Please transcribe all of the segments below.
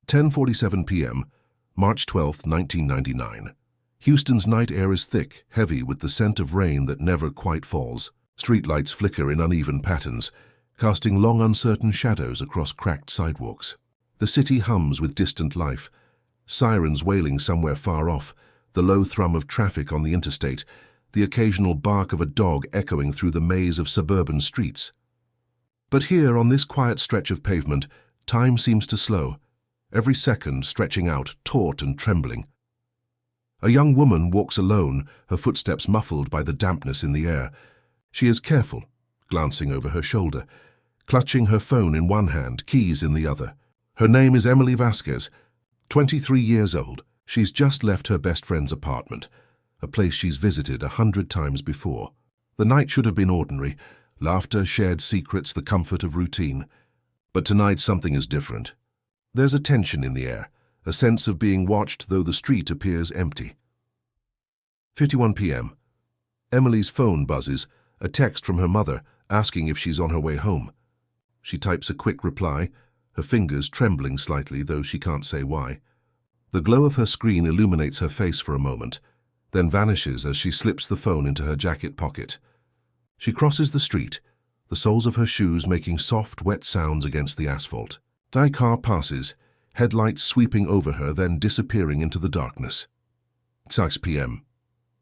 10:47 p.m., March 12, 1999. Houston's night air is thick, heavy with the scent of rain that never quite falls. Streetlights flicker in uneven patterns, casting long uncertain shadows across cracked sidewalks. The city hums with distant life, sirens wailing somewhere far off, the low thrum of traffic on the interstate, the occasional bark of a dog echoing through the maze of suburban streets. But here, on this quiet stretch of pavement, time seems to slow, every second stretching out, taut and trembling. A young woman walks alone, her footsteps muffled by the dampness in the air. She is careful, glancing over her shoulder, clutching her phone in one hand, keys in the other. Her name is Emily Vasquez, 23 years old. She's just left her best friend's apartment, a place she's visited 100 times before. The night should have been ordinary, laughter, shared secrets, the comfort of routine. But tonight something is different. There's a tension in the air, a sense of being watched though the street appears empty. 51 p.m. Emily's phone buzzes, a text from her mother asking if she's on her way home. She types a quick reply, her fingers trembling slightly, though she can't say why. The glow of her screen illuminates her face for a moment, then vanishes as she slips the phone into her jacket pocket. She crosses the street, the soles of her shoes making soft, wet sounds against the asphalt. A car passes, headlights sweeping over her, then disappearing into the darkness. 6 p.m.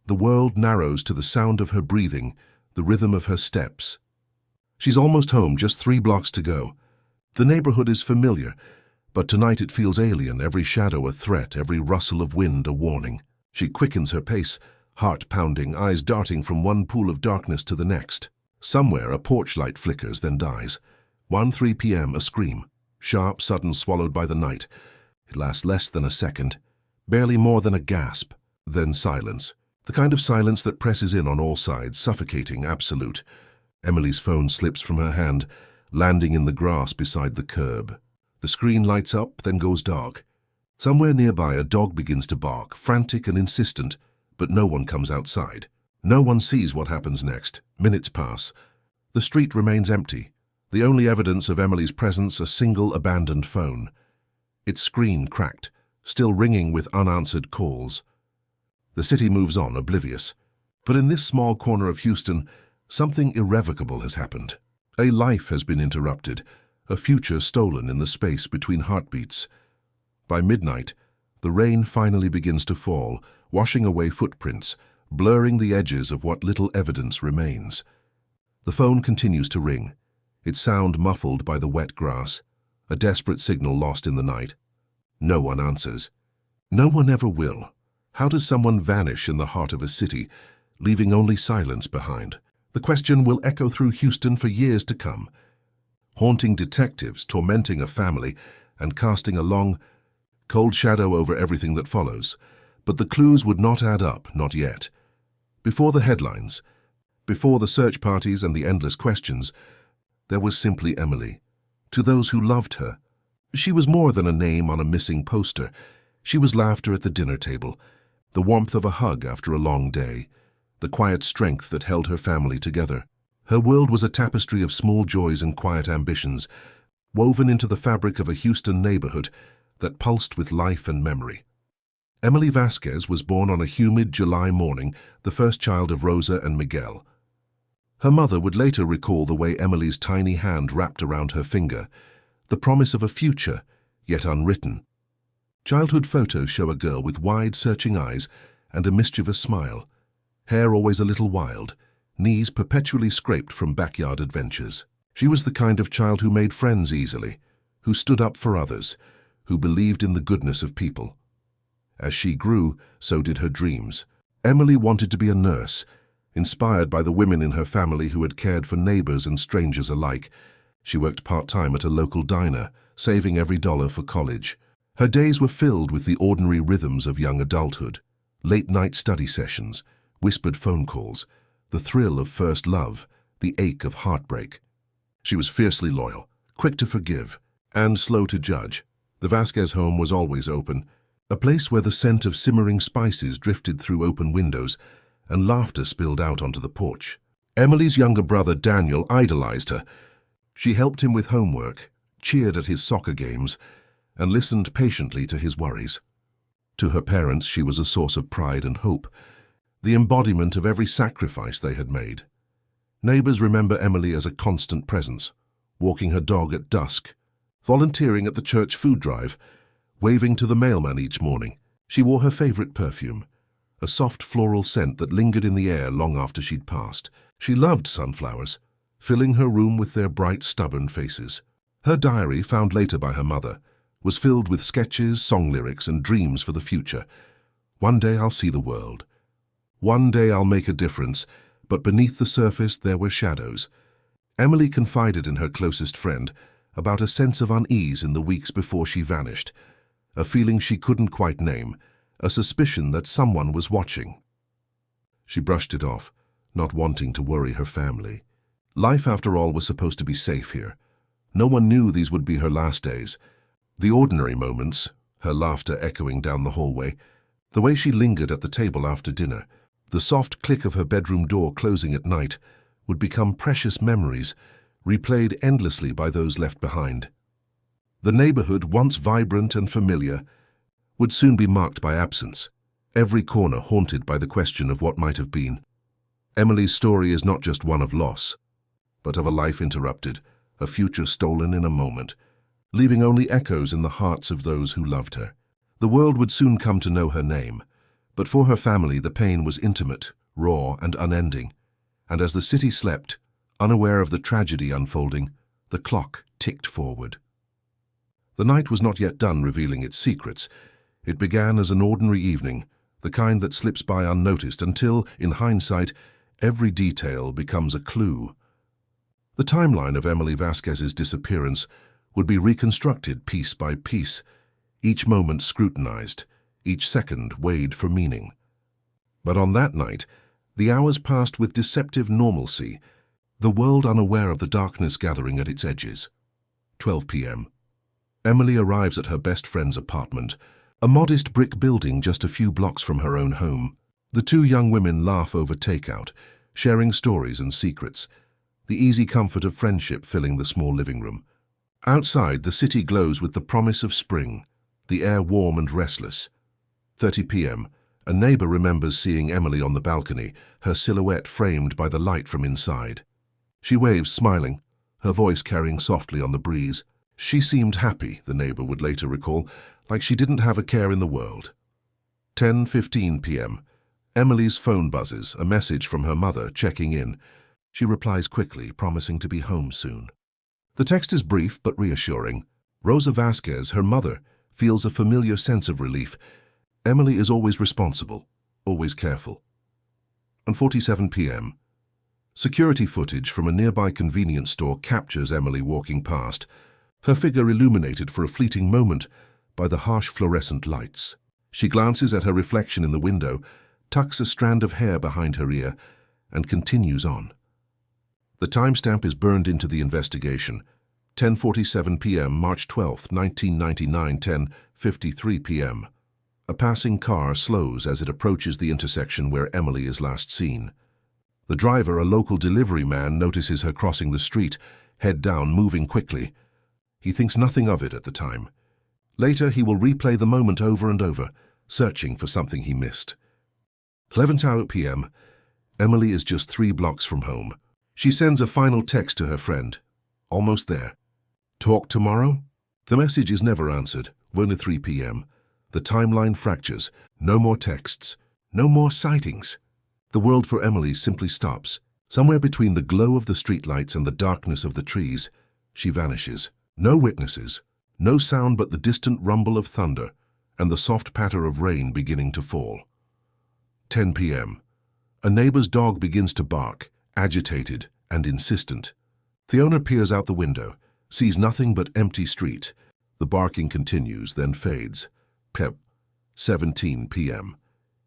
The world narrows to the sound of her breathing, the rhythm of her steps. She's almost home, just 3 blocks to go. The neighborhood is familiar, but tonight it feels alien, every shadow a threat, every rustle of wind a warning. She quickens her pace, heart pounding, eyes darting from one pool of darkness to the next. Somewhere a porch light flickers, then dies. 1:03 p.m., a scream. Sharp, sudden, swallowed by the night. It lasts less than a second, barely more than a gasp, then silence. The kind of silence that presses in on all sides, suffocating, absolute. Emily's phone slips from her hand, landing in the grass beside the curb. The screen lights up, then goes dark. Somewhere nearby, a dog begins to bark, frantic and insistent, but no one comes outside. No one sees what happens next. Minutes pass. The street remains empty. The only evidence of Emily's presence, a single abandoned phone. Its screen cracked, still ringing with unanswered calls. The city moves on, oblivious. But in this small corner of Houston, something irrevocable has happened. A life has been interrupted, a future stolen in the space between heartbeats. By midnight, the rain finally begins to fall, washing away footprints, blurring the edges of what little evidence remains. The phone continues to ring, its sound muffled by the wet grass, a desperate signal lost in the night. No one answers. No one ever will. How does someone vanish in the heart of a city, leaving only silence behind? The question will echo through Houston for years to come, haunting detectives, tormenting a family, and casting a long, cold shadow over everything that follows. But the clues would not add up, not yet. Before the headlines, before the search parties and the endless questions, there was simply Emily. To those who loved her, she was more than a name on a missing poster. She was laughter at the dinner table, the warmth of a hug after a long day, the quiet strength that held her family together. Her world was a tapestry of small joys and quiet ambitions, woven into the fabric of a Houston neighborhood that pulsed with life and memory. Emily Vasquez was born on a humid July morning, the first child of Rosa and Miguel. Her mother would later recall the way Emily's tiny hand wrapped around her finger, the promise of a future, yet unwritten. Childhood photos show a girl with wide, searching eyes and a mischievous smile, hair always a little wild, knees perpetually scraped from backyard adventures. She was the kind of child who made friends easily, who stood up for others, who believed in the goodness of people. As she grew, so did her dreams. Emily wanted to be a nurse, inspired by the women in her family who had cared for neighbors and strangers alike. She worked part-time at a local diner, saving every dollar for college. Her days were filled with the ordinary rhythms of young adulthood, late-night study sessions, whispered phone calls, the thrill of first love, the ache of heartbreak. She was fiercely loyal, quick to forgive, and slow to judge. The Vasquez home was always open, a place where the scent of simmering spices drifted through open windows and laughter spilled out onto the porch. Emily's younger brother Daniel idolized her. She helped him with homework, cheered at his soccer games, and listened patiently to his worries. To her parents, she was a source of pride and hope, the embodiment of every sacrifice they had made. Neighbors remember Emily as a constant presence, walking her dog at dusk, volunteering at the church food drive, waving to the mailman each morning. She wore her favorite perfume, a soft floral scent that lingered in the air long after she'd passed. She loved sunflowers, filling her room with their bright, stubborn faces. Her diary, found later by her mother, was filled with sketches, song lyrics, and dreams for the future. One day I'll see the world. One day I'll make a difference, but beneath the surface there were shadows. Emily confided in her closest friend about a sense of unease in the weeks before she vanished, a feeling she couldn't quite name, a suspicion that someone was watching. She brushed it off, not wanting to worry her family. Life, after all, was supposed to be safe here. No one knew these would be her last days. The ordinary moments, her laughter echoing down the hallway, the way she lingered at the table after dinner, the soft click of her bedroom door closing at night, would become precious memories, replayed endlessly by those left behind. The neighborhood, once vibrant and familiar, would soon be marked by absence, every corner haunted by the question of what might have been. Emily's story is not just one of loss, but of a life interrupted, a future stolen in a moment, leaving only echoes in the hearts of those who loved her. The world would soon come to know her name, but for her family the pain was intimate, raw, and unending. And as the city slept, unaware of the tragedy unfolding, the clock ticked forward. The night was not yet done revealing its secrets. It began as an ordinary evening, the kind that slips by unnoticed until, in hindsight, every detail becomes a clue. The timeline of Emily Vasquez's disappearance would be reconstructed piece by piece, each moment scrutinized, each second weighed for meaning. But on that night, the hours passed with deceptive normalcy, the world unaware of the darkness gathering at its edges. 12 p.m. Emily arrives at her best friend's apartment, a modest brick building just a few blocks from her own home. The two young women laugh over takeout, sharing stories and secrets, the easy comfort of friendship filling the small living room. Outside, the city glows with the promise of spring, the air warm and restless. 30 p.m. A neighbor remembers seeing Emily on the balcony, her silhouette framed by the light from inside. She waves, smiling, her voice carrying softly on the breeze. She seemed happy, the neighbor would later recall, like she didn't have a care in the world. 10:15 p.m. Emily's phone buzzes, a message from her mother checking in. She replies quickly, promising to be home soon. The text is brief but reassuring. Rosa Vasquez, her mother, feels a familiar sense of relief. Emily is always responsible, always careful. And 47 p.m. Security footage from a nearby convenience store captures Emily walking past, her figure illuminated for a fleeting moment by the harsh fluorescent lights. She glances at her reflection in the window, tucks a strand of hair behind her ear, and continues on. The timestamp is burned into the investigation. 10:47 p.m., March 12, 1999, 10:53 p.m. A passing car slows as it approaches the intersection where Emily is last seen. The driver, a local delivery man, notices her crossing the street, head down, moving quickly. He thinks nothing of it at the time. Later, he will replay the moment over and over, searching for something he missed. 11:00 p.m. Emily is just 3 blocks from home. She sends a final text to her friend. Almost there. Talk tomorrow? The message is never answered. 1:03 p.m. The timeline fractures. No more texts. No more sightings. The world for Emily simply stops. Somewhere between the glow of the streetlights and the darkness of the trees, she vanishes. No witnesses. No sound but the distant rumble of thunder and the soft patter of rain beginning to fall. 10 p.m. A neighbor's dog begins to bark, agitated and insistent. The owner peers out the window, sees nothing but empty street. The barking continues, then fades. 17 p.m.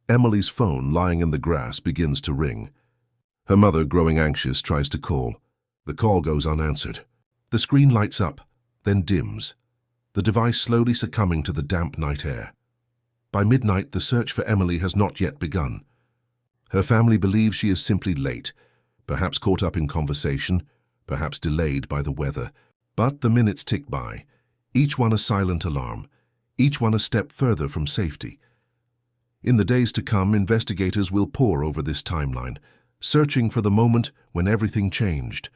Emily's phone, lying in the grass, begins to ring. Her mother, growing anxious, tries to call. The call goes unanswered. The screen lights up, then dims, the device slowly succumbing to the damp night air. By midnight, the search for Emily has not yet begun. Her family believes she is simply late, perhaps caught up in conversation, perhaps delayed by the weather. But the minutes tick by. each one a silent alarm, each one a step further from safety. In the days to come, investigators will pore over this timeline, searching for the moment when everything changed.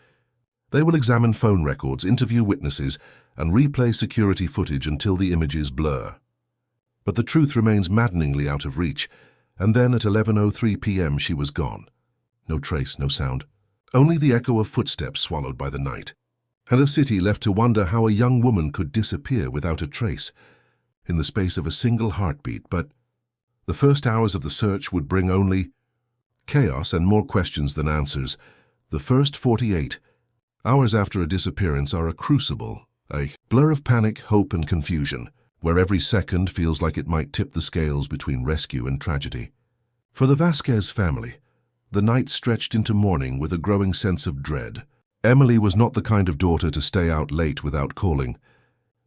They will examine phone records, interview witnesses, and replay security footage until the images blur. But the truth remains maddeningly out of reach, and then at 11:03 p.m. she was gone. No trace, no sound. Only the echo of footsteps swallowed by the night, and a city left to wonder how a young woman could disappear without a trace, in the space of a single heartbeat. But the first hours of the search would bring only chaos and more questions than answers. The first 48 hours after a disappearance are a crucible, a blur of panic, hope, and confusion, where every second feels like it might tip the scales between rescue and tragedy. For the Vasquez family, the night stretched into morning with a growing sense of dread. Emily was not the kind of daughter to stay out late without calling.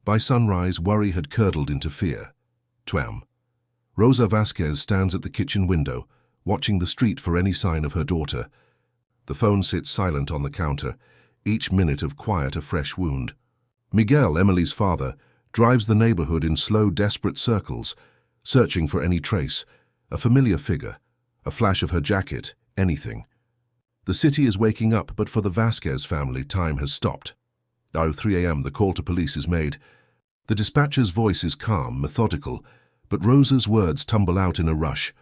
By sunrise, worry had curdled into fear. Twam. Rosa Vasquez stands at the kitchen window, watching the street for any sign of her daughter. The phone sits silent on the counter, each minute of quiet a fresh wound. Miguel, Emily's father, drives the neighborhood in slow, desperate circles, searching for any trace, a familiar figure, a flash of her jacket, anything. The city is waking up, but for the Vasquez family, time has stopped. 3 a.m. the call to police is made. The dispatcher's voice is calm, methodical, but Rosa's words tumble out in a rush.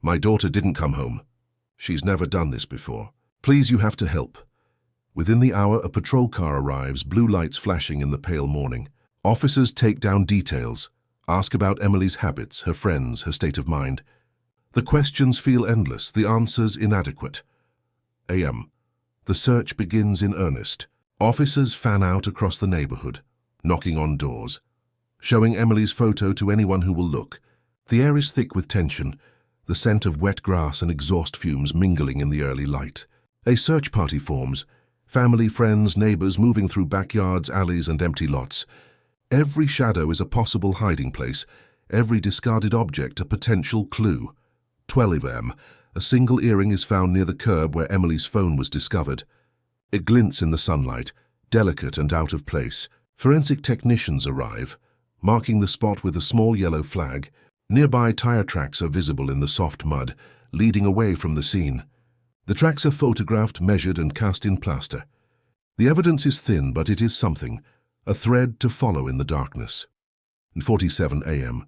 "My daughter didn't come home. She's never done this before. Please, you have to help." Within the hour, a patrol car arrives, blue lights flashing in the pale morning. Officers take down details, ask about Emily's habits, her friends, her state of mind. The questions feel endless, the answers inadequate. a.m. The search begins in earnest. Officers fan out across the neighborhood, knocking on doors, showing Emily's photo to anyone who will look. The air is thick with tension, the scent of wet grass and exhaust fumes mingling in the early light. A search party forms, family, friends, neighbors moving through backyards, alleys, and empty lots. Every shadow is a possible hiding place, every discarded object a potential clue. 12 a.m. A single earring is found near the curb where Emily's phone was discovered. It glints in the sunlight, delicate and out of place. Forensic technicians arrive, marking the spot with a small yellow flag. Nearby tire tracks are visible in the soft mud, leading away from the scene. The tracks are photographed, measured, and cast in plaster. The evidence is thin, but it is something, a thread to follow in the darkness. 47 a.m.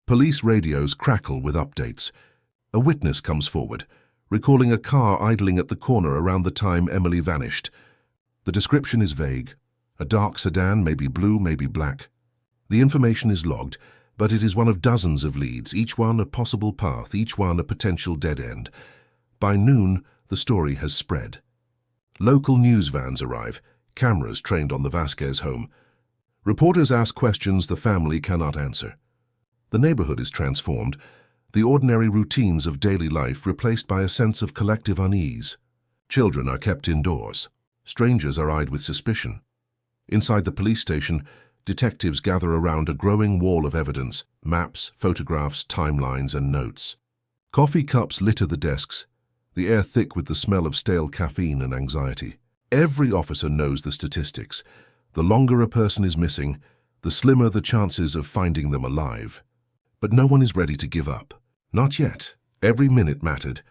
Police radios crackle with updates. A witness comes forward, recalling a car idling at the corner around the time Emily vanished. The description is vague. A dark sedan, maybe blue, maybe black. The information is logged, but it is one of dozens of leads, each one a possible path, each one a potential dead end. By noon, the story has spread. Local news vans arrive, cameras trained on the Vasquez home. Reporters ask questions the family cannot answer. The neighborhood is transformed, the ordinary routines of daily life replaced by a sense of collective unease. Children are kept indoors. Strangers are eyed with suspicion. Inside the police station, detectives gather around a growing wall of evidence, maps, photographs, timelines, and notes. Coffee cups litter the desks, the air thick with the smell of stale caffeine and anxiety. Every officer knows the statistics. The longer a person is missing, the slimmer the chances of finding them alive. But no one is ready to give up. Not yet. Every minute mattered.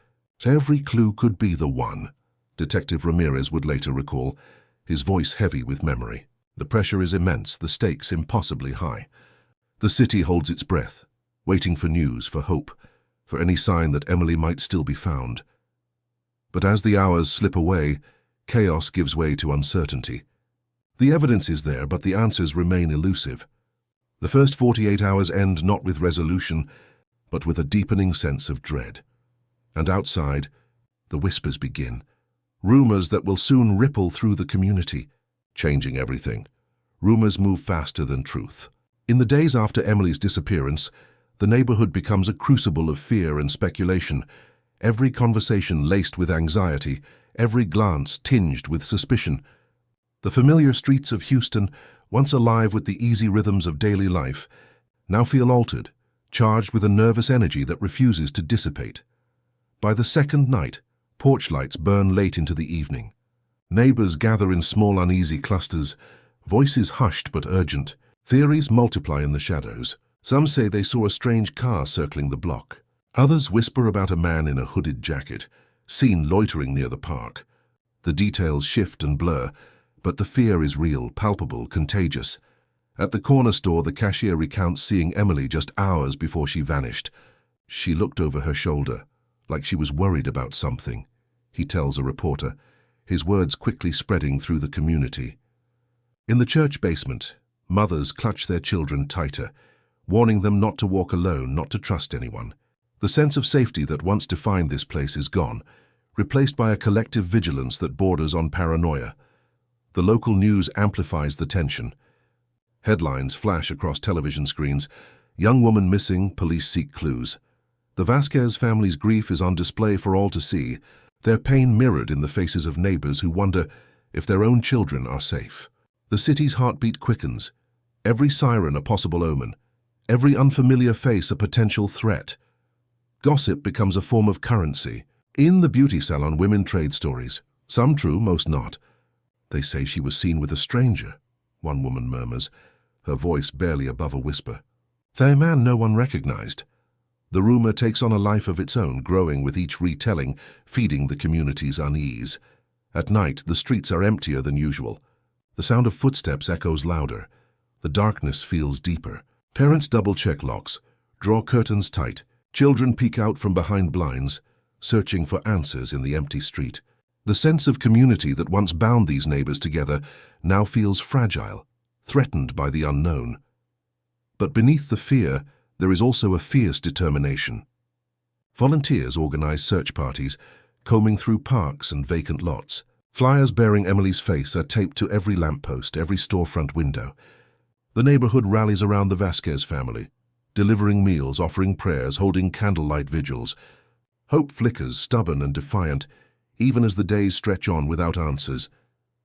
Every clue could be the one, Detective Ramirez would later recall, his voice heavy with memory. The pressure is immense, the stakes impossibly high. The city holds its breath, waiting for news, for hope, for any sign that Emily might still be found. But as the hours slip away, chaos gives way to uncertainty. The evidence is there, but the answers remain elusive. The first 48 hours end not with resolution, but with a deepening sense of dread. And outside, the whispers begin. Rumors that will soon ripple through the community, changing everything. Rumors move faster than truth. In the days after Emily's disappearance, the neighborhood becomes a crucible of fear and speculation, every conversation laced with anxiety, every glance tinged with suspicion. The familiar streets of Houston, once alive with the easy rhythms of daily life, now feel altered, charged with a nervous energy that refuses to dissipate. By the second night, porch lights burn late into the evening. Neighbors gather in small uneasy clusters, voices hushed but urgent. Theories multiply in the shadows. Some say they saw a strange car circling the block. Others whisper about a man in a hooded jacket, seen loitering near the park. The details shift and blur, but the fear is real, palpable, contagious. At the corner store, the cashier recounts seeing Emily just hours before she vanished. She looked over her shoulder, like she was worried about something, he tells a reporter, his words quickly spreading through the community. In the church basement, mothers clutch their children tighter, warning them not to walk alone, not to trust anyone. The sense of safety that once defined this place is gone, replaced by a collective vigilance that borders on paranoia. The local news amplifies the tension. Headlines flash across television screens. Young woman missing, police seek clues. The Vasquez family's grief is on display for all to see, their pain mirrored in the faces of neighbors who wonder if their own children are safe. The city's heartbeat quickens, every siren a possible omen, every unfamiliar face a potential threat. Gossip becomes a form of currency. In the beauty salon, women trade stories, some true, most not. They say she was seen with a stranger, one woman murmurs, her voice barely above a whisper. A man no one recognized. The rumor takes on a life of its own, growing with each retelling, feeding the community's unease. At night, the streets are emptier than usual. The sound of footsteps echoes louder. The darkness feels deeper. Parents double-check locks, draw curtains tight. Children peek out from behind blinds, searching for answers in the empty street. The sense of community that once bound these neighbors together now feels fragile, threatened by the unknown. But beneath the fear, there is also a fierce determination. Volunteers organize search parties, combing through parks and vacant lots. Flyers bearing Emily's face are taped to every lamppost, every storefront window. The neighborhood rallies around the Vasquez family, delivering meals, offering prayers, holding candlelight vigils. Hope flickers, stubborn and defiant, even as the days stretch on without answers.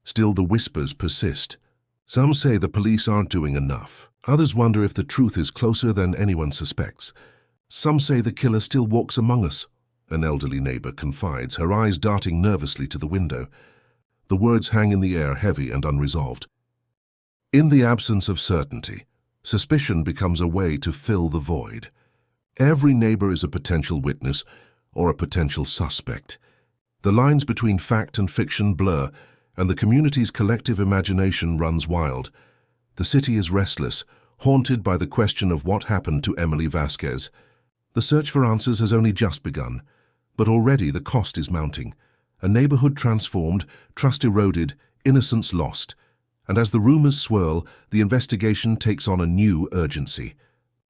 Still the whispers persist. Some say the police aren't doing enough. Others wonder if the truth is closer than anyone suspects. Some say the killer still walks among us, an elderly neighbor confides, her eyes darting nervously to the window. The words hang in the air, heavy and unresolved. In the absence of certainty, suspicion becomes a way to fill the void. Every neighbor is a potential witness or a potential suspect. The lines between fact and fiction blur, and the community's collective imagination runs wild. The city is restless, haunted by the question of what happened to Emily Vasquez. The search for answers has only just begun, but already the cost is mounting. A neighborhood transformed, trust eroded, innocence lost. And as the rumors swirl, the investigation takes on a new urgency.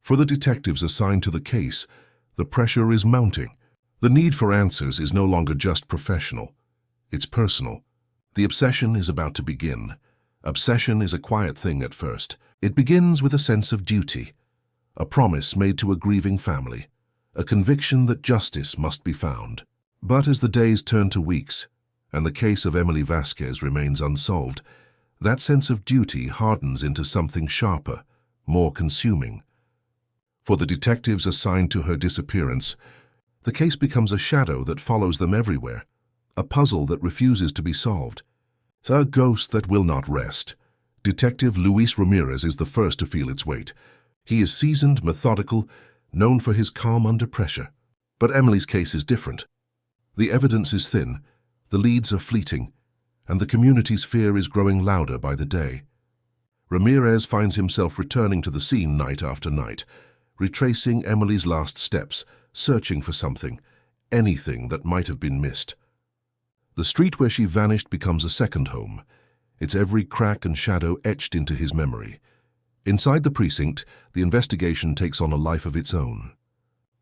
For the detectives assigned to the case, the pressure is mounting. The need for answers is no longer just professional. It's personal. The obsession is about to begin. Obsession is a quiet thing at first. It begins with a sense of duty, a promise made to a grieving family, a conviction that justice must be found. But as the days turn to weeks, and the case of Emily Vasquez remains unsolved, that sense of duty hardens into something sharper, more consuming. For the detectives assigned to her disappearance, the case becomes a shadow that follows them everywhere, a puzzle that refuses to be solved. A ghost that will not rest. Detective Luis Ramirez is the first to feel its weight. He is seasoned, methodical, known for his calm under pressure. But Emily's case is different. The evidence is thin, the leads are fleeting, and the community's fear is growing louder by the day. Ramirez finds himself returning to the scene night after night, retracing Emily's last steps, searching for something, anything that might have been missed. The street where she vanished becomes a second home, its every crack and shadow etched into his memory. Inside the precinct, the investigation takes on a life of its own.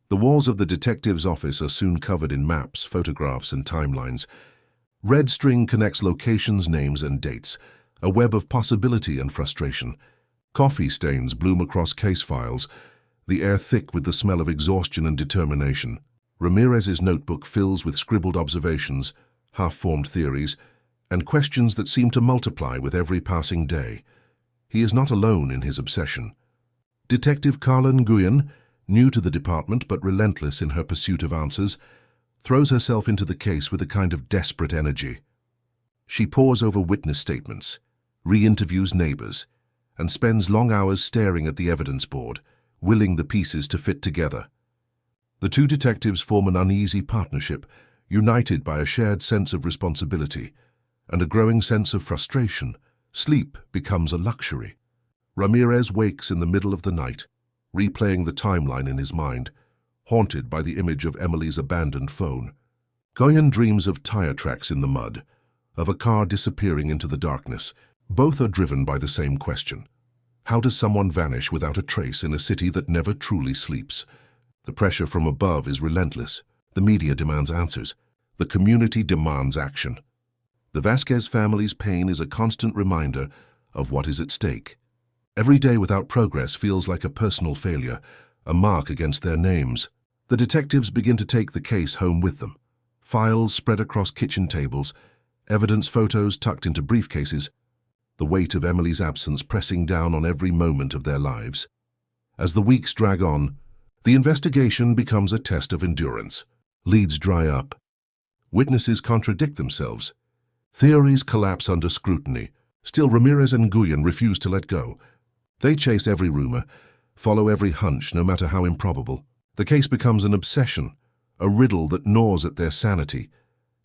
The walls of the detective's office are soon covered in maps, photographs, and timelines. Red string connects locations, names, and dates, a web of possibility and frustration. Coffee stains bloom across case files, the air thick with the smell of exhaustion and determination. Ramirez's notebook fills with scribbled observations, half-formed theories, and questions that seem to multiply with every passing day. He is not alone in his obsession. Detective Carla Nguyen, new to the department but relentless in her pursuit of answers, throws herself into the case with a kind of desperate energy. She pores over witness statements, re-interviews neighbors, and spends long hours staring at the evidence board, willing the pieces to fit together. The two detectives form an uneasy partnership, united by a shared sense of responsibility and a growing sense of frustration. Sleep becomes a luxury. Ramirez wakes in the middle of the night, replaying the timeline in his mind, haunted by the image of Emily's abandoned phone. Goyen dreams of tire tracks in the mud, of a car disappearing into the darkness. Both are driven by the same question. How does someone vanish without a trace in a city that never truly sleeps? The pressure from above is relentless. The media demands answers. The community demands action. The Vasquez family's pain is a constant reminder of what is at stake. Every day without progress feels like a personal failure, a mark against their names. The detectives begin to take the case home with them. Files spread across kitchen tables, evidence photos tucked into briefcases, the weight of Emily's absence pressing down on every moment of their lives. As the weeks drag on, the investigation becomes a test of endurance. Leads dry up. Witnesses contradict themselves. Theories collapse under scrutiny. Still, Ramirez and Goyen refuse to let go. They chase every rumor, follow every hunch, no matter how improbable. The case becomes an obsession, a riddle that gnaws at their sanity.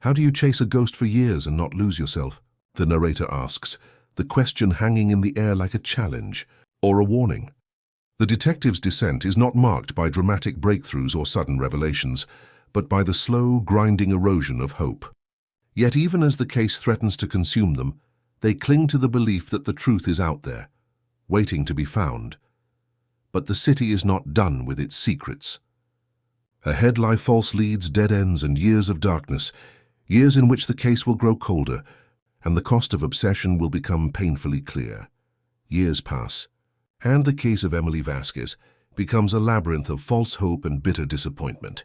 How do you chase a ghost for years and not lose yourself? The narrator asks, the question hanging in the air like a challenge or a warning. The detective's descent is not marked by dramatic breakthroughs or sudden revelations, but by the slow, grinding erosion of hope. Yet even as the case threatens to consume them, they cling to the belief that the truth is out there, waiting to be found. But the city is not done with its secrets. Ahead lie false leads, dead ends, and years of darkness, years in which the case will grow colder, and the cost of obsession will become painfully clear. Years pass, and the case of Emily Vasquez becomes a labyrinth of false hope and bitter disappointment.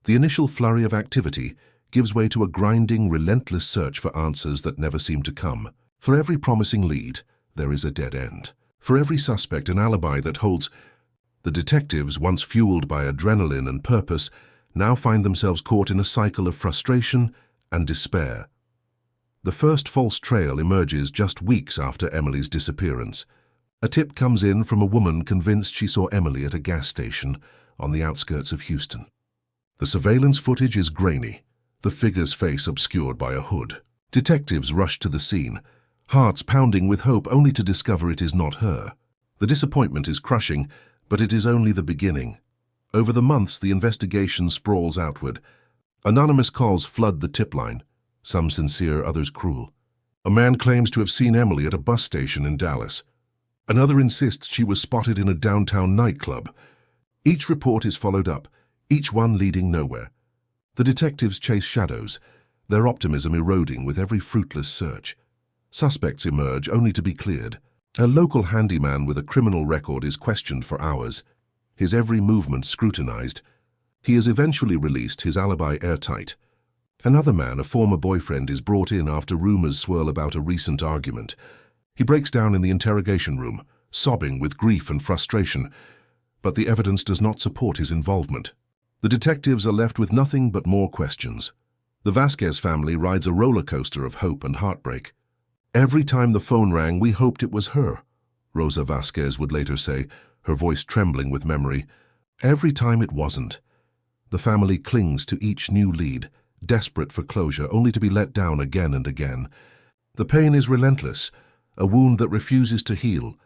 The initial flurry of activity gives way to a grinding, relentless search for answers that never seem to come. For every promising lead, there is a dead end. For every suspect, an alibi that holds. The detectives, once fueled by adrenaline and purpose, now find themselves caught in a cycle of frustration and despair. The first false trail emerges just weeks after Emily's disappearance. A tip comes in from a woman convinced she saw Emily at a gas station on the outskirts of Houston. The surveillance footage is grainy, the figure's face obscured by a hood. Detectives rush to the scene, hearts pounding with hope only to discover it is not her. The disappointment is crushing, but it is only the beginning. Over the months, the investigation sprawls outward. Anonymous calls flood the tip line, some sincere, others cruel. A man claims to have seen Emily at a bus station in Dallas. Another insists she was spotted in a downtown nightclub. Each report is followed up, each one leading nowhere. The detectives chase shadows, their optimism eroding with every fruitless search. Suspects emerge only to be cleared. A local handyman with a criminal record is questioned for hours, his every movement scrutinized. He is eventually released, his alibi airtight. Another man, a former boyfriend, is brought in after rumors swirl about a recent argument. He breaks down in the interrogation room, sobbing with grief and frustration, but the evidence does not support his involvement. The detectives are left with nothing but more questions. The Vasquez family rides a roller coaster of hope and heartbreak. Every time the phone rang, we hoped it was her, Rosa Vasquez would later say, her voice trembling with memory. Every time it wasn't. The family clings to each new lead, desperate for closure, only to be let down again and again. The pain is relentless, a wound that refuses to heal.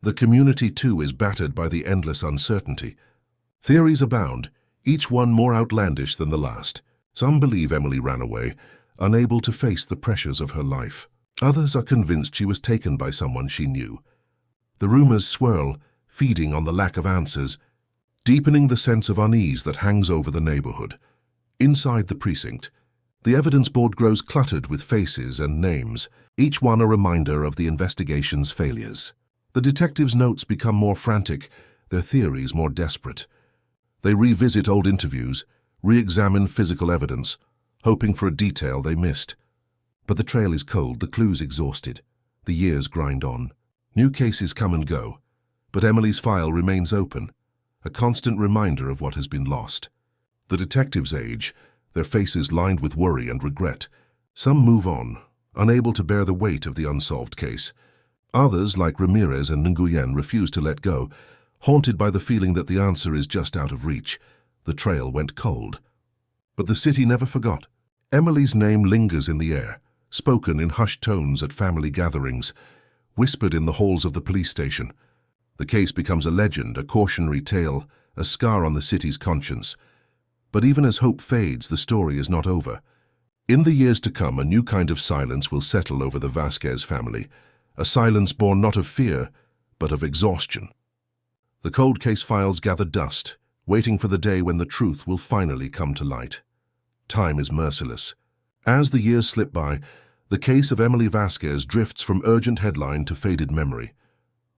The community, too, is battered by the endless uncertainty. Theories abound, each one more outlandish than the last. Some believe Emily ran away, unable to face the pressures of her life. Others are convinced she was taken by someone she knew. The rumors swirl, feeding on the lack of answers, deepening the sense of unease that hangs over the neighborhood. Inside the precinct, the evidence board grows cluttered with faces and names, each one a reminder of the investigation's failures. The detectives' notes become more frantic, their theories more desperate. They revisit old interviews, re-examine physical evidence, hoping for a detail they missed. But the trail is cold, the clues exhausted. The years grind on. New cases come and go, but Emily's file remains open, a constant reminder of what has been lost. The detectives age, their faces lined with worry and regret. Some move on, unable to bear the weight of the unsolved case. Others, like Ramirez and Nguyen, refuse to let go, haunted by the feeling that the answer is just out of reach. The trail went cold. But the city never forgot. Emily's name lingers in the air, spoken in hushed tones at family gatherings, whispered in the halls of the police station. The case becomes a legend, a cautionary tale, a scar on the city's conscience. But even as hope fades, the story is not over. In the years to come, a new kind of silence will settle over the Vasquez family, a silence born not of fear, but of exhaustion. The cold case files gather dust, waiting for the day when the truth will finally come to light. Time is merciless. As the years slip by, the case of Emily Vasquez drifts from urgent headline to faded memory,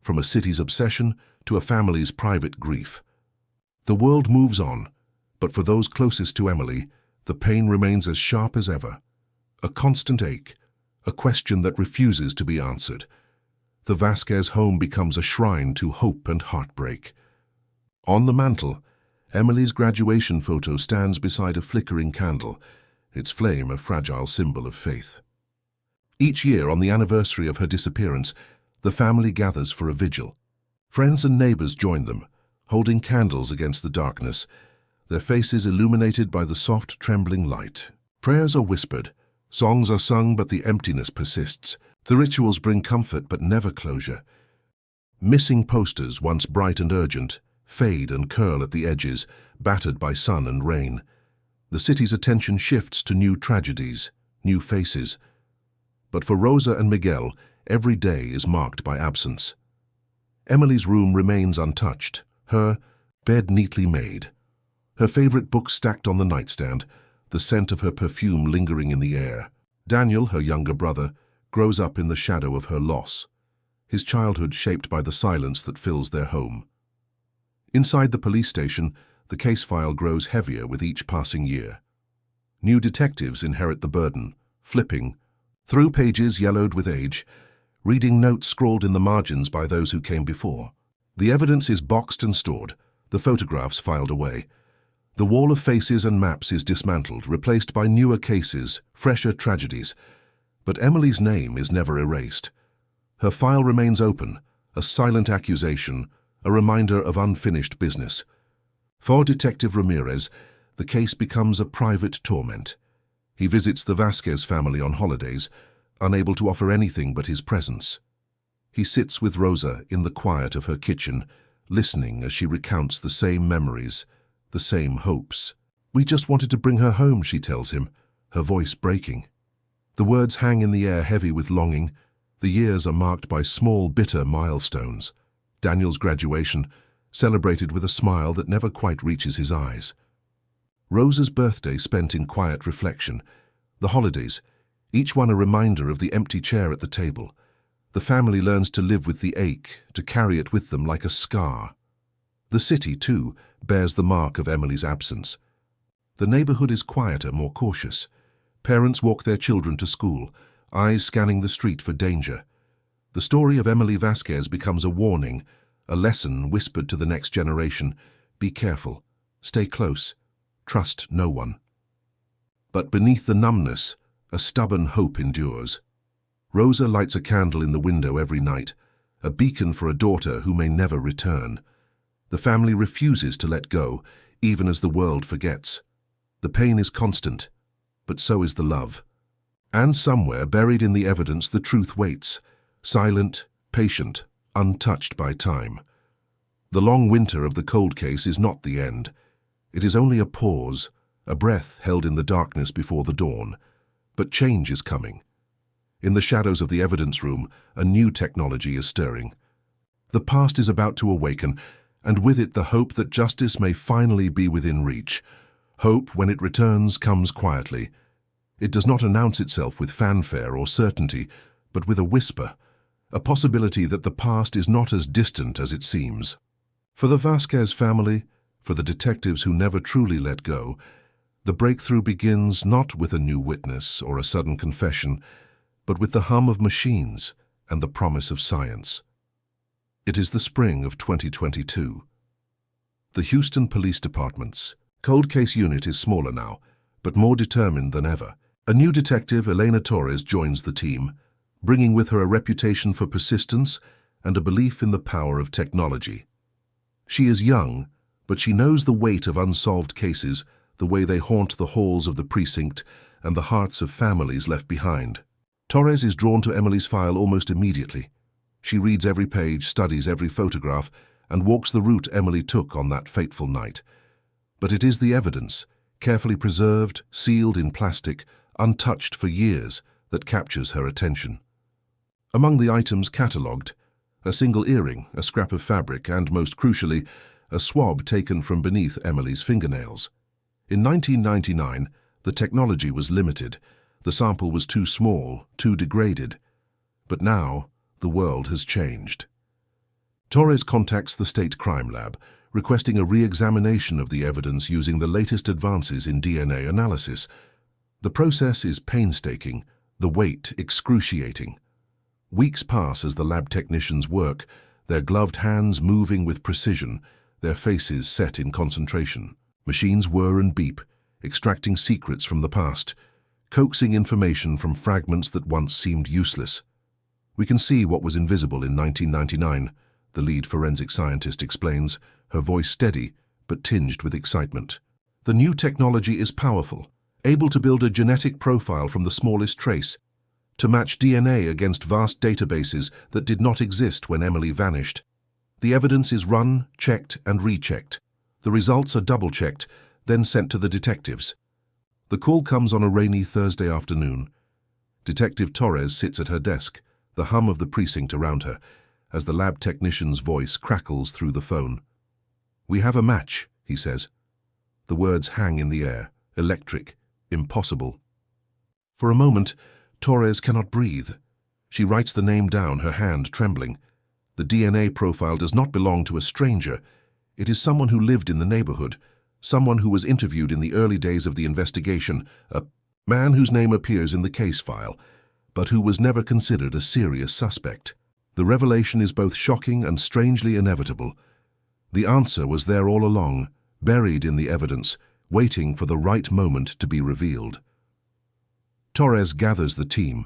from a city's obsession to a family's private grief. The world moves on, but for those closest to Emily, the pain remains as sharp as ever. A constant ache, a question that refuses to be answered. The Vasquez home becomes a shrine to hope and heartbreak. On the mantel, Emily's graduation photo stands beside a flickering candle, its flame a fragile symbol of faith. Each year, on the anniversary of her disappearance, the family gathers for a vigil. Friends and neighbors join them, holding candles against the darkness, their faces illuminated by the soft, trembling light. Prayers are whispered, songs are sung, but the emptiness persists. The rituals bring comfort but never closure. Missing posters, once bright and urgent, fade and curl at the edges, battered by sun and rain. The city's attention shifts to new tragedies, new faces. But for Rosa and Miguel, every day is marked by absence. Emily's room remains untouched, her bed neatly made, her favorite books stacked on the nightstand, the scent of her perfume lingering in the air. Daniel, her younger brother, grows up in the shadow of her loss, his childhood shaped by the silence that fills their home. Inside the police station, the case file grows heavier with each passing year. New detectives inherit the burden, flipping through pages yellowed with age, reading notes scrawled in the margins by those who came before. The evidence is boxed and stored, the photographs filed away. The wall of faces and maps is dismantled, replaced by newer cases, fresher tragedies. But Emily's name is never erased. Her file remains open, a silent accusation, a reminder of unfinished business. For Detective Ramirez, the case becomes a private torment. He visits the Vasquez family on holidays, unable to offer anything but his presence. He sits with Rosa in the quiet of her kitchen, listening as she recounts the same memories, the same hopes. "We just wanted to bring her home," she tells him, her voice breaking. The words hang in the air heavy with longing. The years are marked by small, bitter milestones. Daniel's graduation, celebrated with a smile that never quite reaches his eyes. Rosa's birthday spent in quiet reflection. The holidays, each one a reminder of the empty chair at the table. The family learns to live with the ache, to carry it with them like a scar. The city, too, bears the mark of Emily's absence. The neighborhood is quieter, more cautious. Parents walk their children to school, eyes scanning the street for danger. The story of Emily Vasquez becomes a warning, a lesson whispered to the next generation. Be careful, stay close, trust no one. But beneath the numbness, a stubborn hope endures. Rosa lights a candle in the window every night, a beacon for a daughter who may never return. The family refuses to let go, even as the world forgets. The pain is constant, but so is the love. And somewhere, buried in the evidence, the truth waits, silent, patient, untouched by time. The long winter of the cold case is not the end. It is only a pause, a breath held in the darkness before the dawn. But change is coming. In the shadows of the evidence room, a new technology is stirring. The past is about to awaken, and with it the hope that justice may finally be within reach. Hope, when it returns, comes quietly. It does not announce itself with fanfare or certainty, but with a whisper, a possibility that the past is not as distant as it seems. For the Vasquez family, for the detectives who never truly let go, the breakthrough begins not with a new witness or a sudden confession, but with the hum of machines and the promise of science. It is the spring of 2022. The Houston Police Department's cold case unit is smaller now, but more determined than ever. A new detective, Elena Torres, joins the team, bringing with her a reputation for persistence and a belief in the power of technology. She is young, but she knows the weight of unsolved cases, the way they haunt the halls of the precinct and the hearts of families left behind. Torres is drawn to Emily's file almost immediately. She reads every page, studies every photograph, and walks the route Emily took on that fateful night. But it is the evidence, carefully preserved, sealed in plastic, untouched for years, that captures her attention. Among the items catalogued, a single earring, a scrap of fabric, and, most crucially, a swab taken from beneath Emily's fingernails. In 1999, the technology was limited. The sample was too small, too degraded. But now, the world has changed. Torres contacts the State Crime Lab, requesting a re-examination of the evidence using the latest advances in DNA analysis. The process is painstaking, the wait excruciating. Weeks pass as the lab technicians work, their gloved hands moving with precision, their faces set in concentration. Machines whir and beep, extracting secrets from the past, coaxing information from fragments that once seemed useless. We can see what was invisible in 1999, the lead forensic scientist explains, her voice steady but tinged with excitement. The new technology is powerful, able to build a genetic profile from the smallest trace, to match DNA against vast databases that did not exist when Emily vanished. The evidence is run, checked, and rechecked. The results are double-checked, then sent to the detectives. The call comes on a rainy Thursday afternoon. Detective Torres sits at her desk, the hum of the precinct around her, as the lab technician's voice crackles through the phone. "We have a match," he says. The words hang in the air, electric, impossible. For a moment, Torres cannot breathe. She writes the name down, her hand trembling. The DNA profile does not belong to a stranger. It is someone who lived in the neighborhood, someone who was interviewed in the early days of the investigation, a man whose name appears in the case file, but who was never considered a serious suspect. The revelation is both shocking and strangely inevitable. The answer was there all along, buried in the evidence, waiting for the right moment to be revealed. Torres gathers the team.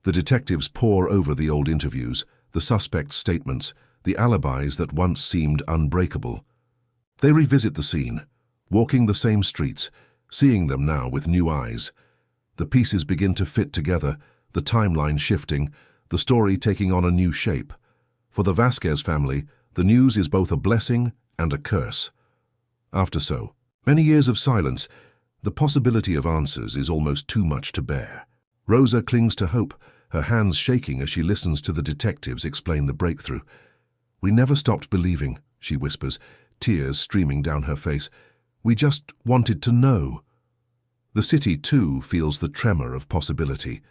The detectives pore over the old interviews, the suspects' statements, the alibis that once seemed unbreakable. They revisit the scene, walking the same streets, seeing them now with new eyes. The pieces begin to fit together, the timeline shifting, the story taking on a new shape. For the Vasquez family, the news is both a blessing and a curse. After so many years of silence, the possibility of answers is almost too much to bear. Rosa clings to hope, her hands shaking as she listens to the detectives explain the breakthrough. "We never stopped believing," she whispers, tears streaming down her face. "We just wanted to know." The city, too, feels the tremor of possibility.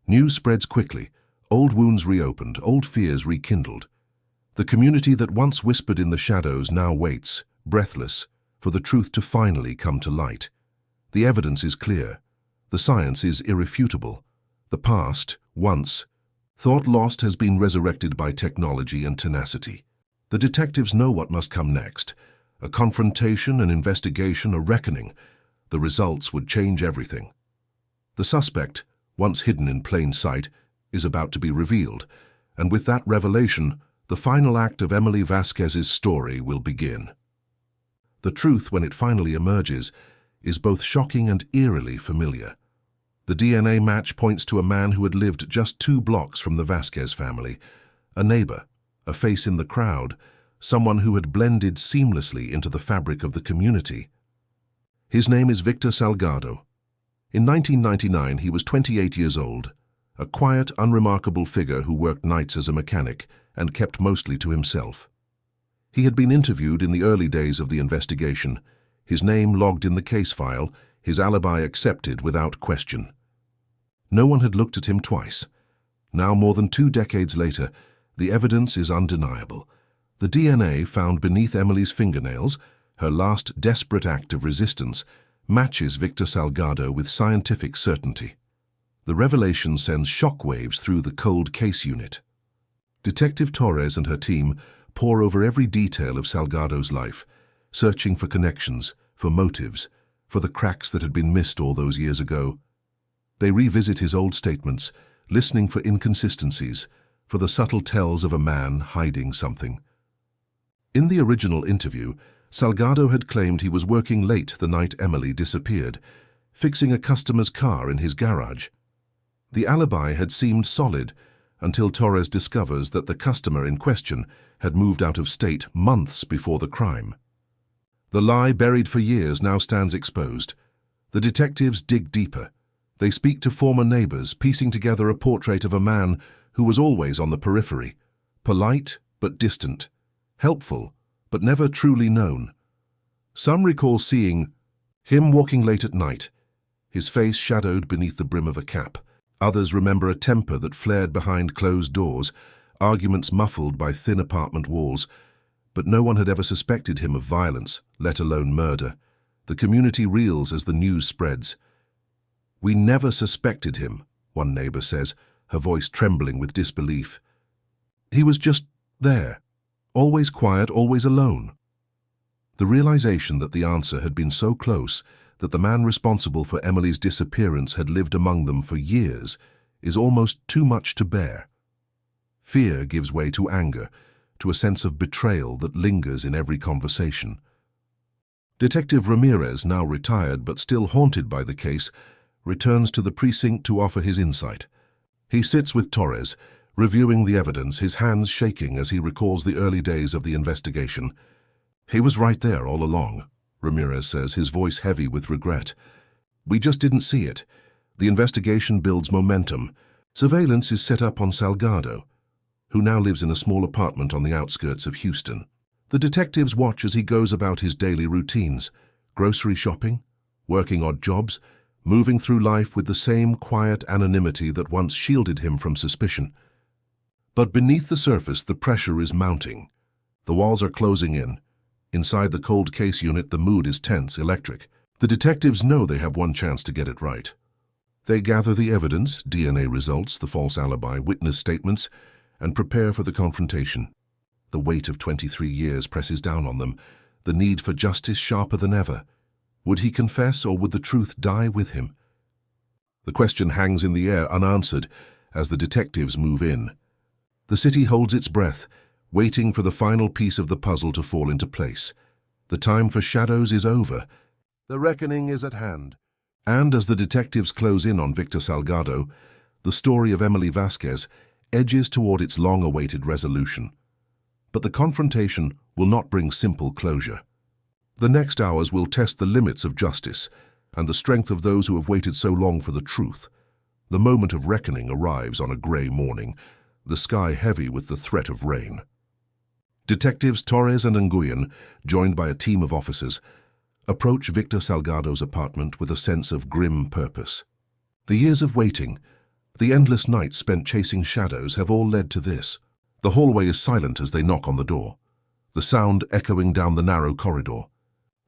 News spreads quickly, old wounds reopened, old fears rekindled. The community that once whispered in the shadows now waits, breathless, for the truth to finally come to light. The evidence is clear. The science is irrefutable. The past, once thought lost, has been resurrected by technology and tenacity. The detectives know what must come next. A confrontation, an investigation, a reckoning. The results would change everything. The suspect, once hidden in plain sight, is about to be revealed, and with that revelation, the final act of Emily Vasquez's story will begin. The truth, when it finally emerges, is both shocking and eerily familiar. The DNA match points to a man who had lived just 2 blocks from the Vasquez family, a neighbor, a face in the crowd, someone who had blended seamlessly into the fabric of the community. His name is Victor Salgado. In 1999, he was 28 years old, a quiet, unremarkable figure who worked nights as a mechanic and kept mostly to himself. He had been interviewed in the early days of the investigation, his name logged in the case file, his alibi accepted without question. No one had looked at him twice. Now, more than 2 decades later, the evidence is undeniable. The DNA found beneath Emily's fingernails, her last desperate act of resistance, matches Victor Salgado with scientific certainty. The revelation sends shockwaves through the cold case unit. Detective Torres and her team pore over every detail of Salgado's life, searching for connections, for motives, for the cracks that had been missed all those years ago. They revisit his old statements, listening for inconsistencies, for the subtle tells of a man hiding something. In the original interview, Salgado had claimed he was working late the night Emily disappeared, fixing a customer's car in his garage. The alibi had seemed solid until Torres discovers that the customer in question had moved out of state months before the crime. The lie buried for years now stands exposed. The detectives dig deeper. They speak to former neighbors, piecing together a portrait of a man who was always on the periphery, polite but distant, helpful but never truly known. Some recall seeing him walking late at night, his face shadowed beneath the brim of a cap. Others remember a temper that flared behind closed doors, arguments muffled by thin apartment walls, but no one had ever suspected him of violence, let alone murder. The community reels as the news spreads. "We never suspected him," one neighbor says, her voice trembling with disbelief. "He was just there, always quiet, always alone." The realization that the answer had been so close, that the man responsible for Emily's disappearance had lived among them for years, is almost too much to bear. Fear gives way to anger, to a sense of betrayal that lingers in every conversation. Detective Ramirez, now retired but still haunted by the case, returns to the precinct to offer his insight. He sits with Torres, reviewing the evidence, his hands shaking as he recalls the early days of the investigation. "He was right there all along," Ramirez says, his voice heavy with regret. "We just didn't see it. The investigation builds momentum. Surveillance is set up on Salgado, who now lives in a small apartment on the outskirts of Houston. The detectives watch as he goes about his daily routines, grocery shopping, working odd jobs, moving through life with the same quiet anonymity that once shielded him from suspicion. But beneath the surface, the pressure is mounting. The walls are closing in. Inside the cold case unit, the mood is tense, electric. The detectives know they have one chance to get it right. They gather the evidence, DNA results, the false alibi, witness statements, and prepare for the confrontation. The weight of 23 years presses down on them, the need for justice sharper than ever. Would he confess, or would the truth die with him? The question hangs in the air unanswered as the detectives move in. The city holds its breath, waiting for the final piece of the puzzle to fall into place. The time for shadows is over. The reckoning is at hand. And as the detectives close in on Victor Salgado, the story of Emily Vasquez edges toward its long-awaited resolution. But the confrontation will not bring simple closure. The next hours will test the limits of justice and the strength of those who have waited so long for the truth. The moment of reckoning arrives on a gray morning, the sky heavy with the threat of rain. Detectives Torres and Nguyen, joined by a team of officers, approach Victor Salgado's apartment with a sense of grim purpose. The years of waiting, the endless nights spent chasing shadows have all led to this. The hallway is silent as they knock on the door, the sound echoing down the narrow corridor.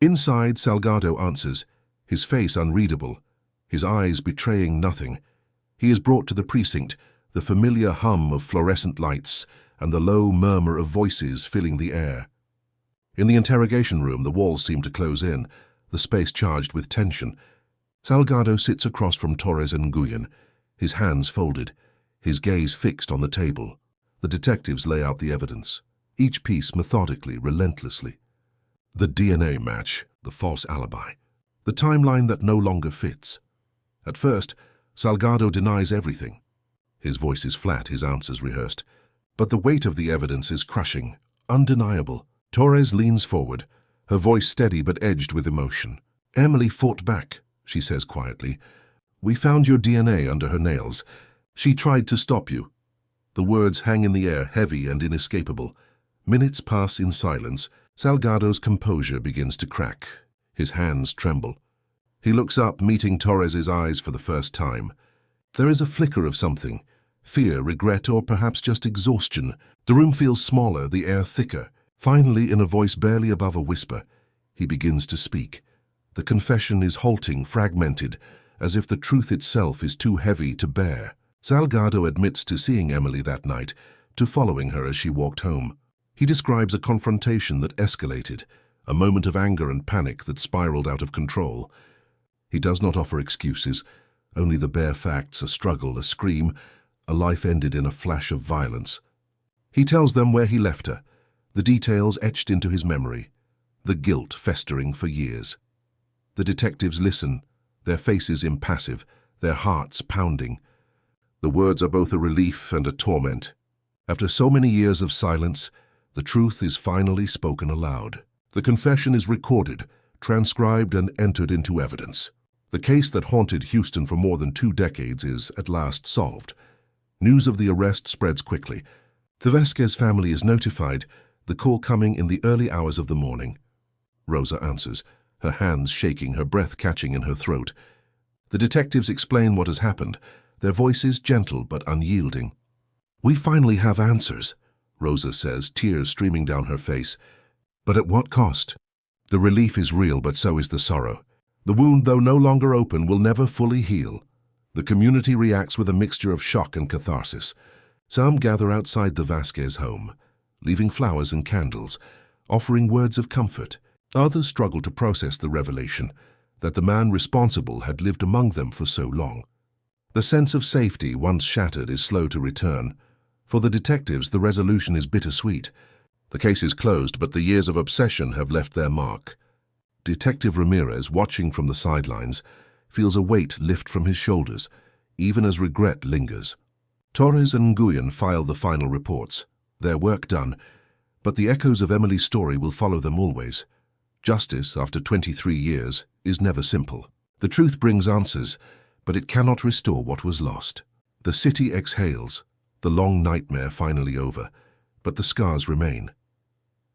Inside, Salgado answers, his face unreadable, his eyes betraying nothing. He is brought to the precinct, the familiar hum of fluorescent lights and the low murmur of voices filling the air. In the interrogation room, the walls seem to close in, the space charged with tension. Salgado sits across from Torres and Nguyen, his hands folded, his gaze fixed on the table. The detectives lay out the evidence, each piece methodically, relentlessly. The DNA match, the false alibi, the timeline that no longer fits. At first, Salgado denies everything. His voice is flat, his answers rehearsed. But the weight of the evidence is crushing, undeniable. Torres leans forward, her voice steady but edged with emotion. "Emily fought back," she says quietly. "We found your DNA under her nails. She tried to stop you." The words hang in the air, heavy and inescapable. Minutes pass in silence. Salgado's composure begins to crack. His hands tremble. He looks up, meeting Torres's eyes for the first time. There is a flicker of something. Fear, regret, or perhaps just exhaustion. The room feels smaller, the air thicker. Finally, in a voice barely above a whisper, he begins to speak. The confession is halting, fragmented, as if the truth itself is too heavy to bear. Salgado admits to seeing Emily that night, to following her as she walked home. He describes a confrontation that escalated, a moment of anger and panic that spiraled out of control. He does not offer excuses, only the bare facts, a struggle, a scream, a life ended in a flash of violence. He tells them where he left her, the details etched into his memory, the guilt festering for years. The detectives listen, their faces impassive, their hearts pounding. The words are both a relief and a torment. After so many years of silence, the truth is finally spoken aloud. The confession is recorded, transcribed, and entered into evidence. The case that haunted Houston for more than 2 decades is at last solved. News of the arrest spreads quickly. The Vasquez family is notified, the call coming in the early hours of the morning. Rosa answers, her hands shaking, her breath catching in her throat. The detectives explain what has happened, their voices gentle but unyielding. "We finally have answers," Rosa says, tears streaming down her face. "But at what cost?" The relief is real, but so is the sorrow. The wound, though no longer open, will never fully heal. The community reacts with a mixture of shock and catharsis. Some gather outside the Vasquez home, leaving flowers and candles, offering words of comfort. Others struggle to process the revelation that the man responsible had lived among them for so long. The sense of safety, once shattered, is slow to return. For the detectives, the resolution is bittersweet. The case is closed, but the years of obsession have left their mark. Detective Ramirez, watching from the sidelines, feels a weight lift from his shoulders, even as regret lingers. Torres and Nguyen file the final reports, their work done, but the echoes of Emily's story will follow them always. Justice, after 23 years, is never simple. The truth brings answers, but it cannot restore what was lost. The city exhales, the long nightmare finally over, but the scars remain.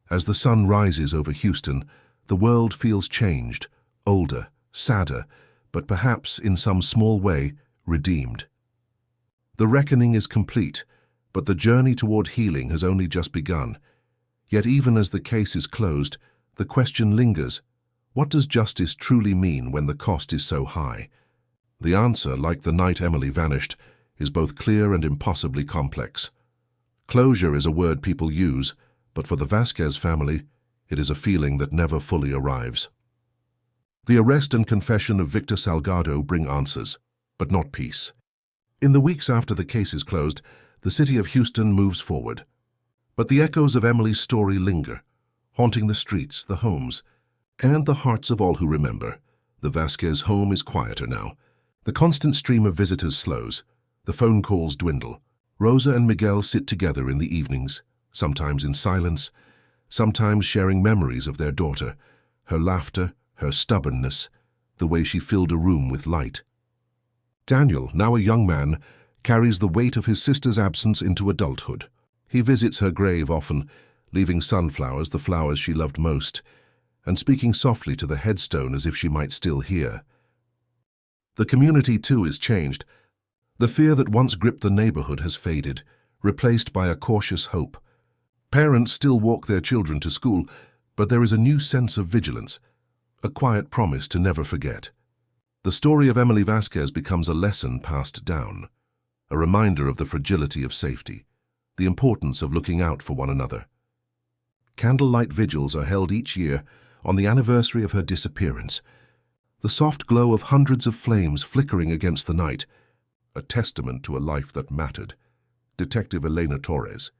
As the sun rises over Houston, the world feels changed, older, sadder, but perhaps in some small way redeemed. The reckoning is complete, but the journey toward healing has only just begun. Yet even as the case is closed, the question lingers: what does justice truly mean when the cost is so high? The answer, like the night Emily vanished, is both clear and impossibly complex. Closure is a word people use, but for the Vasquez family, it is a feeling that never fully arrives. The arrest and confession of Victor Salgado bring answers, but not peace. In the weeks after the case is closed, the city of Houston moves forward. But the echoes of Emily's story linger, haunting the streets, the homes, and the hearts of all who remember. The Vasquez home is quieter now. The constant stream of visitors slows. The phone calls dwindle. Rosa and Miguel sit together in the evenings, sometimes in silence, sometimes sharing memories of their daughter, her laughter, her stubbornness, the way she filled a room with light. Daniel, now a young man, carries the weight of his sister's absence into adulthood. He visits her grave often, leaving sunflowers, the flowers she loved most, and speaking softly to the headstone as if she might still hear. The community, too, is changed. The fear that once gripped the neighborhood has faded, replaced by a cautious hope. Parents still walk their children to school, but there is a new sense of vigilance, a quiet promise to never forget. The story of Emily Vasquez becomes a lesson passed down, a reminder of the fragility of safety, the importance of looking out for one another. Candlelight vigils are held each year on the anniversary of her disappearance, the soft glow of hundreds of flames flickering against the night, a testament to a life that mattered. Detective Elena Torres,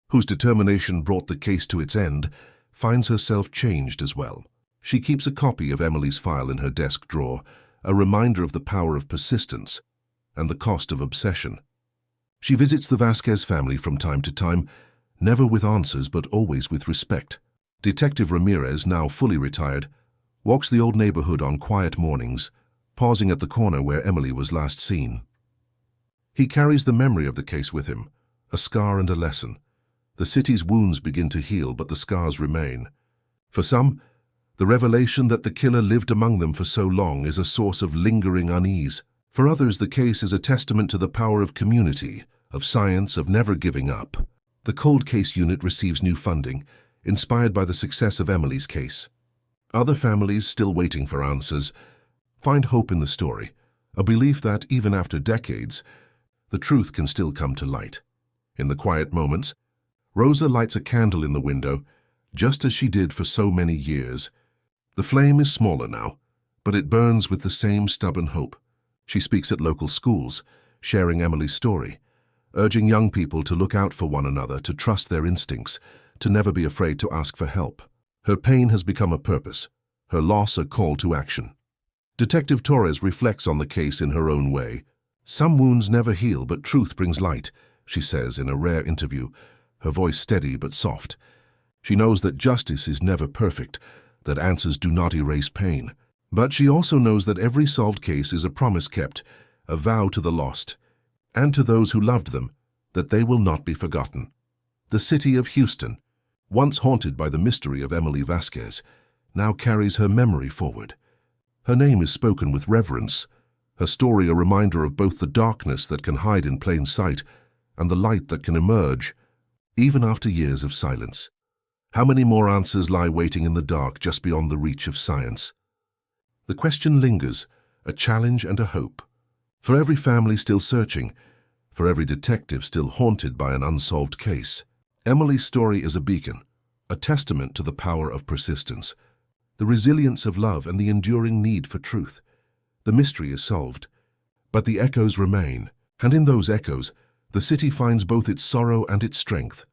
whose determination brought the case to its end, finds herself changed as well. She keeps a copy of Emily's file in her desk drawer, a reminder of the power of persistence and the cost of obsession. She visits the Vasquez family from time to time, never with answers but always with respect. Detective Ramirez, now fully retired, walks the old neighborhood on quiet mornings, pausing at the corner where Emily was last seen. He carries the memory of the case with him, a scar and a lesson. The city's wounds begin to heal, but the scars remain. For some, the revelation that the killer lived among them for so long is a source of lingering unease. For others, the case is a testament to the power of community, of science, of never giving up. The Cold Case Unit receives new funding, inspired by the success of Emily's case. Other families, still waiting for answers, find hope in the story, a belief that, even after decades, the truth can still come to light. In the quiet moments, Rosa lights a candle in the window, just as she did for so many years. The flame is smaller now, but it burns with the same stubborn hope. She speaks at local schools, sharing Emily's story, urging young people to look out for one another, to trust their instincts, to never be afraid to ask for help. Her pain has become a purpose, her loss a call to action. Detective Torres reflects on the case in her own way. "Some wounds never heal, but truth brings light," she says in a rare interview, her voice steady but soft. She knows that justice is never perfect, that answers do not erase pain. But she also knows that every solved case is a promise kept, a vow to the lost, and to those who loved them, that they will not be forgotten. The city of Houston, once haunted by the mystery of Emily Vasquez, now carries her memory forward. Her name is spoken with reverence, her story a reminder of both the darkness that can hide in plain sight and the light that can emerge, even after years of silence. How many more answers lie waiting in the dark just beyond the reach of science? The question lingers, a challenge and a hope. For every family still searching, for every detective still haunted by an unsolved case, Emily's story is a beacon, a testament to the power of persistence, the resilience of love and the enduring need for truth. The mystery is solved, but the echoes remain, and in those echoes, the city finds both its sorrow and its strength.